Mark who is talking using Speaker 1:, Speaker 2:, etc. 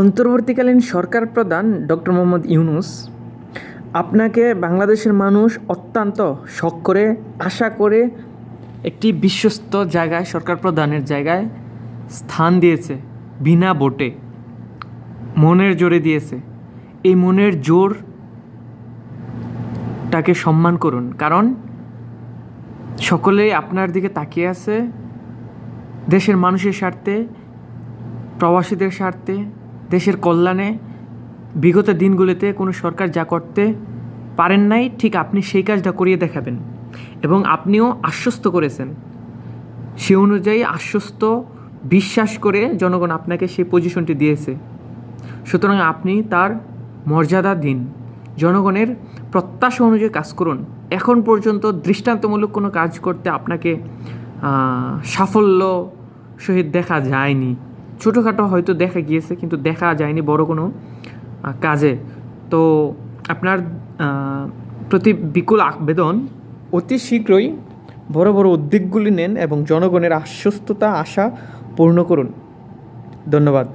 Speaker 1: অন্তর্বর্তীকালীন সরকার প্রধান ডক্টর মোহাম্মদ ইউনূস আপনাকে বাংলাদেশের মানুষ অত্যন্ত শখ করে আশা করে একটি বিশ্বস্ত জায়গায় সরকার প্রধানের জায়গায় স্থান দিয়েছে বিনা ভোটে, মনের জোরে দিয়েছে। এই মনের জোরটাকে সম্মান করুন, কারণ সকলেই আপনার দিকে তাকিয়ে আছে দেশের মানুষের স্বার্থে, প্রবাসীদের স্বার্থে, দেশের কল্যাণে। বিগত দিনগুলোতে কোনো সরকার যা করতে পারেন নাই, ঠিক আপনি সেই কাজটা করিয়ে দেখাবেন এবং আপনিও আশ্বস্ত করেছেন। সে অনুযায়ী আশ্বস্ত বিশ্বাস করে জনগণ আপনাকে সেই পজিশনটি দিয়েছে। সুতরাং আপনি তার মর্যাদা দিন, জনগণের প্রত্যাশা অনুযায়ী কাজ করুন। এখন পর্যন্ত দৃষ্টান্তমূলক কোনো কাজ করতে আপনাকে সাফল্য সহিত দেখা যায়নি। ছোটোখাটো হয়তো দেখা গিয়েছে, কিন্তু দেখা যায়নি বড় কোনো কাজে। তো আপনার প্রতি বিকুল আবেদন, অতি শীঘ্রই বড় বড় উদ্যোগগুলি নেন এবং জনগণের আশ্বস্ততা আশা পূর্ণ করুন। ধন্যবাদ।